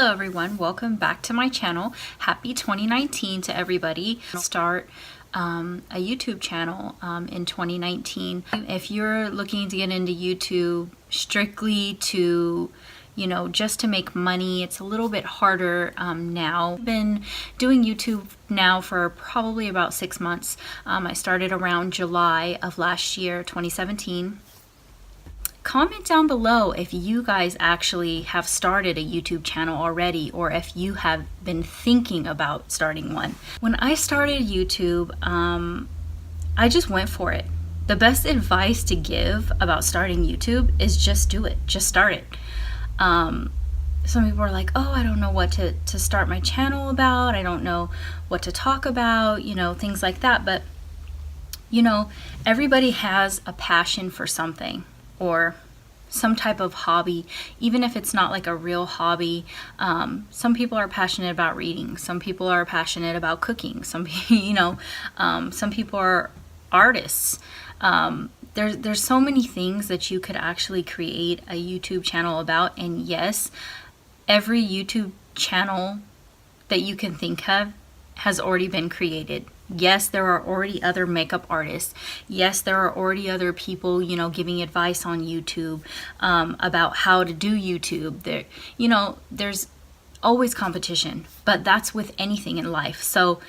Hello everyone, welcome back to my channel. Happy 2019 to everybody. Start a YouTube channel in 2019. If you're looking to get into YouTube strictly to, just to make money, it's a little bit harder now. I've been doing YouTube now for probably about 6 months. I started around July of last year, 2017. Comment down below if you guys actually have started a YouTube channel already, or if you have been thinking about starting one. When I started YouTube, I just went for it. The best advice to give about starting YouTube is just do it. Just start it. Some people are like, oh, I don't know what to start my channel about. I don't know what to talk about, things like that. But, everybody has a passion for something, or some type of hobby, even if it's not like a real hobby. Some people are passionate about reading. Some people are passionate about cooking. Some people are artists. There's so many things that you could actually create a YouTube channel about. And yes, every YouTube channel that you can think of has already been created. Yes, there are already other makeup artists. Yes, there are already other people, giving advice on YouTube about how to do YouTube. There's always competition, but that's with anything in life. So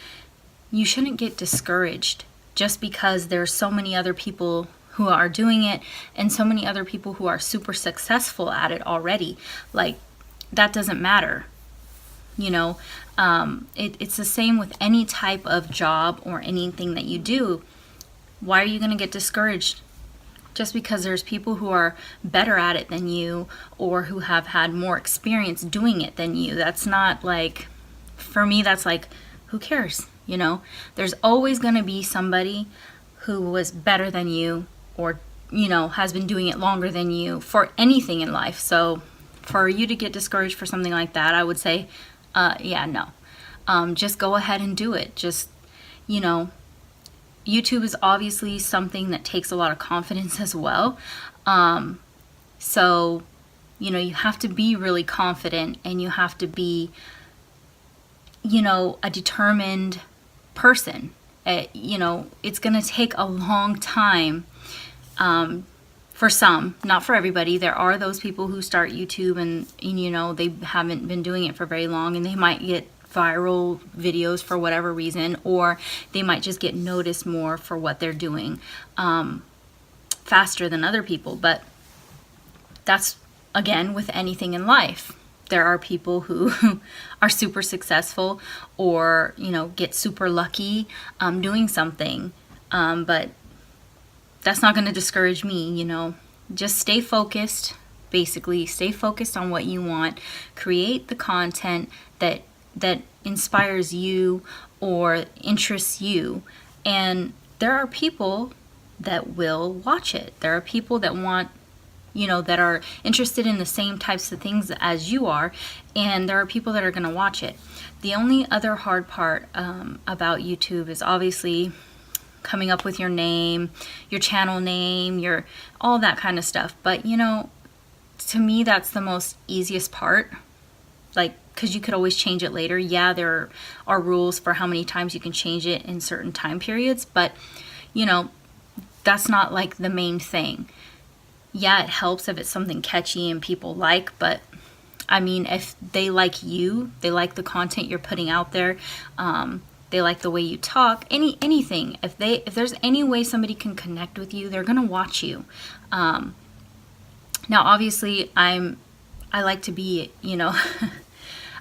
you shouldn't get discouraged just because there's so many other people who are doing it and so many other people who are super successful at it already. Like, that doesn't matter. It's the same with any type of job or anything that you do. Why are you going to get discouraged just because there's people who are better at it than you, or who have had more experience doing it than you? That's not like, for me, that's like, who cares? There's always going to be somebody who was better than you, or has been doing it longer than you for anything in life. So for you to get discouraged for something like that, I would say, no. Just go ahead and do it. Just, YouTube is obviously something that takes a lot of confidence as well. So, you have to be really confident, and you have to be, a determined person. It's going to take a long time, for some, not for everybody. There are those people who start YouTube and they haven't been doing it for very long, and they might get viral videos for whatever reason, or they might just get noticed more for what they're doing faster than other people. But that's, again, with anything in life. There are people who are super successful, or get super lucky doing something, but that's not going to discourage me. Just stay focused. Basically, stay focused on what you want. Create the content that inspires you or interests you. And there are people that will watch it. There are people that want, that are interested in the same types of things as you are. And there are people that are going to watch it. The only other hard part about YouTube is obviously coming up with your name, your channel name, your all that kind of stuff. But to me, that's the most easiest part, because you could always change it later. Yeah, there are rules for how many times you can change it in certain time periods, but that's not like the main thing. Yeah, it helps if it's something catchy and people like, but I mean, if they like you, they like the content you're putting out there, they like the way you talk, anything. If there's any way somebody can connect with you, they're gonna watch you. Now, obviously, I like to be,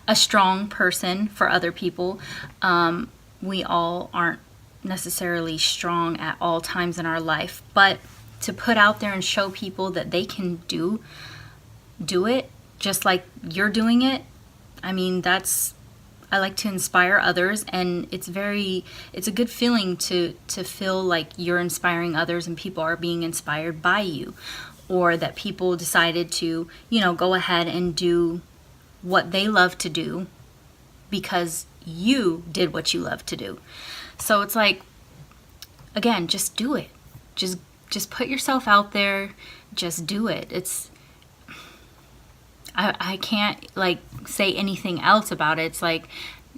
a strong person for other people. We all aren't necessarily strong at all times in our life, but to put out there and show people that they can do it just like you're doing it. I mean, I like to inspire others, and it's a good feeling to feel like you're inspiring others and people are being inspired by you, or that people decided to, go ahead and do what they love to do because you did what you love to do. So it's like, again, just do it. Just put yourself out there. Just do it. I can't like say anything else about it. It's like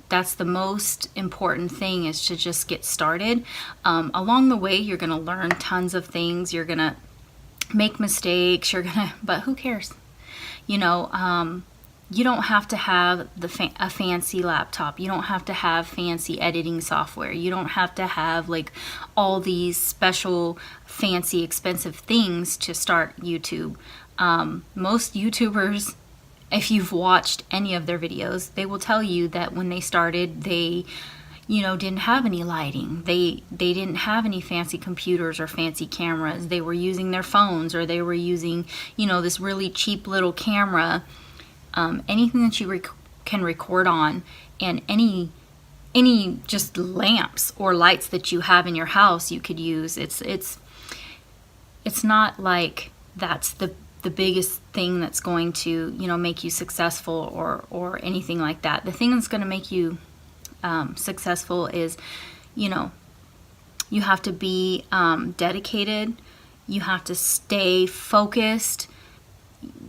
that's the most important thing, is to just get started. Along the way, you're gonna learn tons of things. You're gonna make mistakes. But who cares? You know, you don't have to have a fancy laptop. You don't have to have fancy editing software. You don't have to have like all these special, fancy, expensive things to start YouTube. Most YouTubers, if you've watched any of their videos, they will tell you that when they started, they, you know, didn't have any lighting. They didn't have any fancy computers or fancy cameras. They were using their phones, or they were using, you know, this really cheap little camera. Anything that you can record on, and any just lamps or lights that you have in your house, you could use. It's not like that's the biggest thing that's going to, you know, make you successful or anything like that. The thing that's going to make you successful is, you know, you have to be dedicated. You have to stay focused.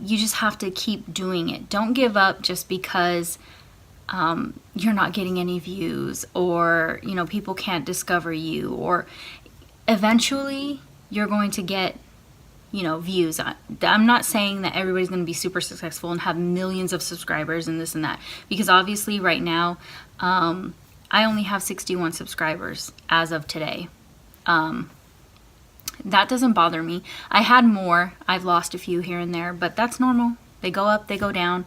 You just have to keep doing it. Don't give up just because you're not getting any views, or, you know, people can't discover you, or eventually you're going to get, you know, views. I'm not saying that everybody's going to be super successful and have millions of subscribers and this and that, because obviously right now I only have 61 subscribers as of today. That doesn't bother me. I had more. I've lost a few here and there, but that's normal. They go up, they go down.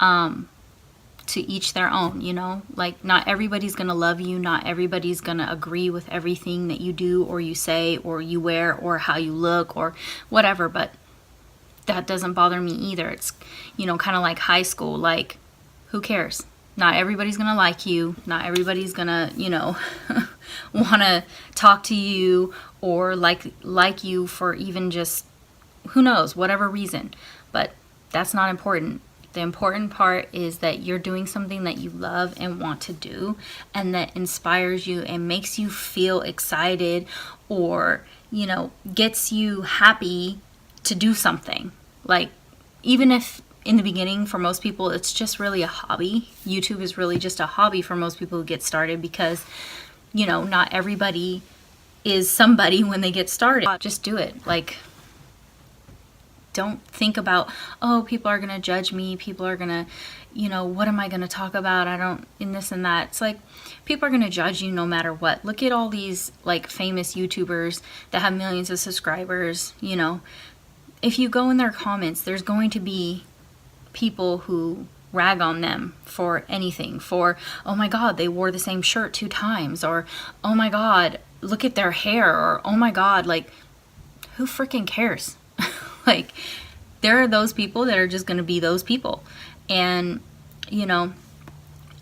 To each their own, you know? Like, not everybody's going to love you. Not everybody's going to agree with everything that you do or you say or you wear or how you look or whatever, but that doesn't bother me either. It's, you know, kind of like high school. Like, who cares? Not everybody's going to like you. Not everybody's going to, you know, want to talk to you or like you for even just, who knows, whatever reason. But that's not important. The important part is that you're doing something that you love and want to do, and that inspires you and makes you feel excited, or, you know, gets you happy to do something. Like, even if in the beginning for most people it's just really a hobby. YouTube is really just a hobby for most people who get started, because, you know, not everybody is somebody when they get started. Just do it. Like, don't think about, oh, people are going to judge me. People are going to, you know, what am I going to talk about? In this and that. It's like, people are going to judge you no matter what. Look at all these, like, famous YouTubers that have millions of subscribers, you know. If you go in their comments, there's going to be people who rag on them for anything. For, oh my God, they wore the same shirt 2 times. Or, oh my God, look at their hair. Or, oh my God, like, who freaking cares? Like, there are those people that are just going to be those people. And, you know,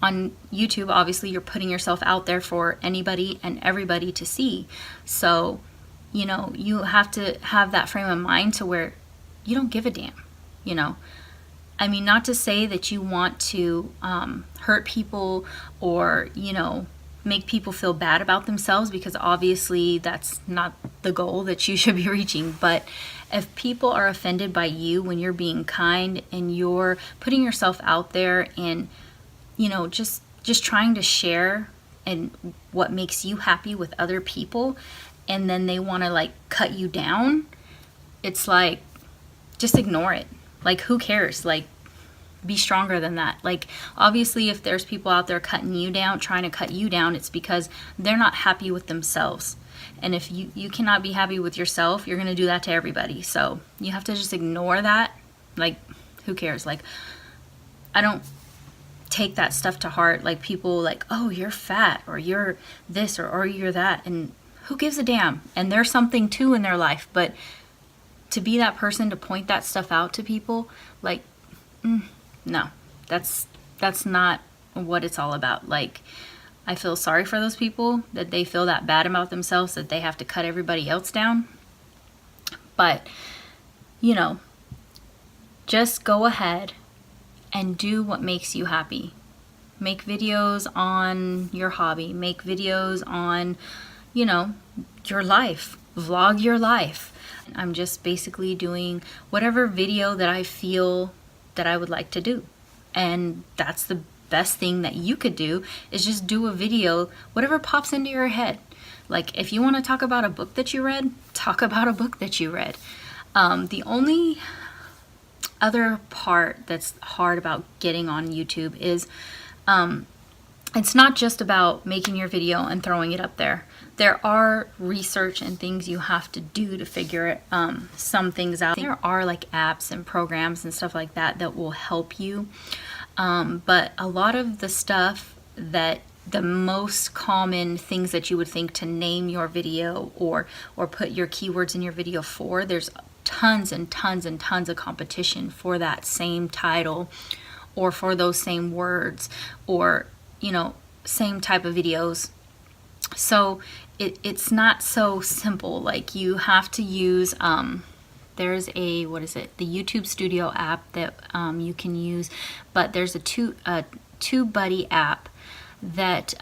on YouTube, obviously, you're putting yourself out there for anybody and everybody to see. So, you know, you have to have that frame of mind to where you don't give a damn, you know. I mean, not to say that you want to hurt people or, you know, make people feel bad about themselves, because obviously that's not the goal that you should be reaching. But if people are offended by you when you're being kind and you're putting yourself out there and, you know, just trying to share and what makes you happy with other people, and then they want to, like, cut you down, it's like, just ignore it. Like, who cares? Like, be stronger than that. Like, obviously, if there's people out there cutting you down, trying to cut you down, it's because they're not happy with themselves. And if you cannot be happy with yourself, you're going to do that to everybody. So you have to just ignore that. Like, who cares? Like, I don't take that stuff to heart. Like, people like, oh, you're fat, or you're this, or you're that. And who gives a damn? And there's something too in their life. But to be that person to point that stuff out to people, like, no, that's not what it's all about. Like, I feel sorry for those people that they feel that bad about themselves that they have to cut everybody else down. But, you know, just go ahead and do what makes you happy. Make videos on your hobby. Make videos on, you know, your life. Vlog your life. I'm just basically doing whatever video that I feel that I would like to do. And that's the best thing that you could do, is just do a video, whatever pops into your head. Like if you want to talk about a book that you read, talk about a book that you read. The only other part that's hard about getting on YouTube is it's not just about making your video and throwing it up there. There are research and things you have to do to figure some things out. There are like apps and programs and stuff like that that will help you. But a lot of the stuff that the most common things that you would think to name your video or put your keywords in your video for, there's tons and tons and tons of competition for that same title or for those same words, or same type of videos. So it's not so simple. Like you have to use there's a, what is it, the YouTube Studio app that you can use, but there's a TuneBuddy app that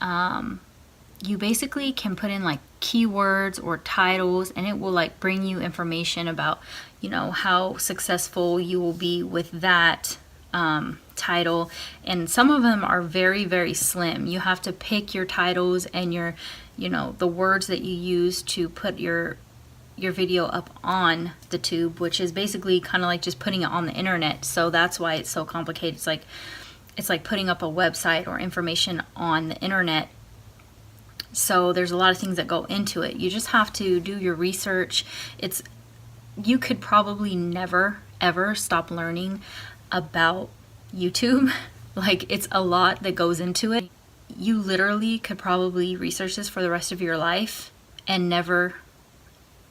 you basically can put in like keywords or titles, and it will like bring you information about how successful you will be with that title. And some of them are very, very slim. You have to pick your titles and your the words that you use to put your video up on the tube, which is basically kind of like just putting it on the internet. So that's why it's so complicated. It's like putting up a website or information on the internet. So there's a lot of things that go into it. You just have to do your research. You could probably never ever stop learning about YouTube. Like it's a lot that goes into it. You literally could probably research this for the rest of your life and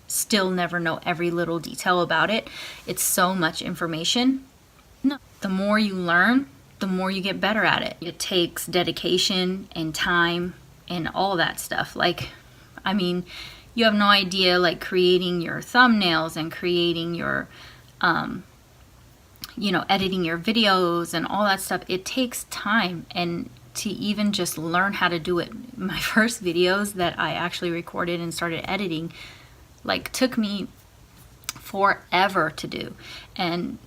still never know every little detail about it. It's so much information. No. The more you learn, the more you get better at it. It takes dedication and time and all that stuff. Like, I mean, you have no idea, like creating your thumbnails and creating your, editing your videos and all that stuff. It takes time, and to even just learn how to do it. My first videos that I actually recorded and started editing, like took me forever to do. And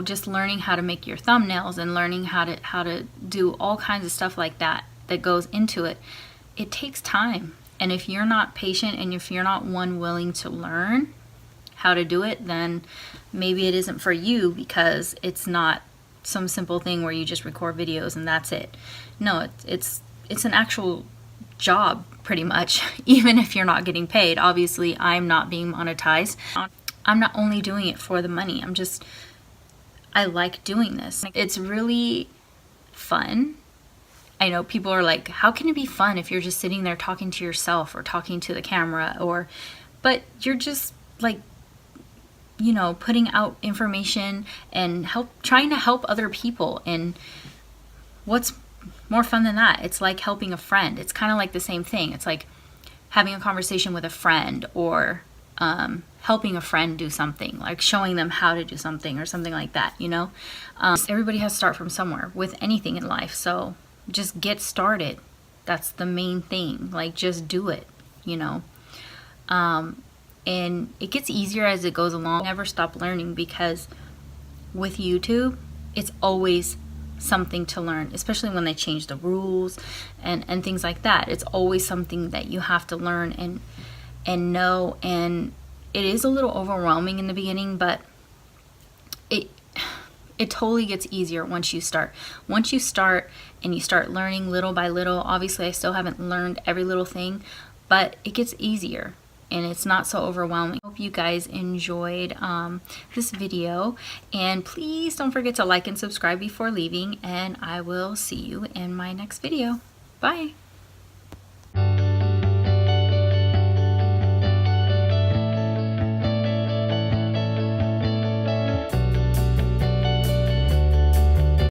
just learning how to make your thumbnails and learning how to do all kinds of stuff like that goes into it. It takes time. And if you're not patient and if you're not willing to learn how to do it, then maybe it isn't for you, because it's not some simple thing where you just record videos and that's it. No, it's an actual job pretty much, even if you're not getting paid. Obviously, I'm not being monetized. I'm not only doing it for the money. I like doing this. It's really fun. I know people are like, how can it be fun if you're just sitting there talking to yourself or talking to the camera, but you're just like, putting out information and trying to help other people. And what's more fun than that? It's like helping a friend. It's kind of like the same thing. It's like having a conversation with a friend, or helping a friend do something, like showing them how to do something or something like that, Everybody has to start from somewhere with anything in life. So just get started. That's the main thing. Like, just do it, and it gets easier as it goes along. Never stop learning, because with YouTube, it's always something to learn, especially when they change the rules and things like that. It's always something that you have to learn and know. And it is a little overwhelming in the beginning, but it totally gets easier once you start. Once you start and you start learning little by little, obviously I still haven't learned every little thing, but it gets easier and it's not so overwhelming. I hope you guys enjoyed this video, and please don't forget to like and subscribe before leaving, and I will see you in my next video. Bye.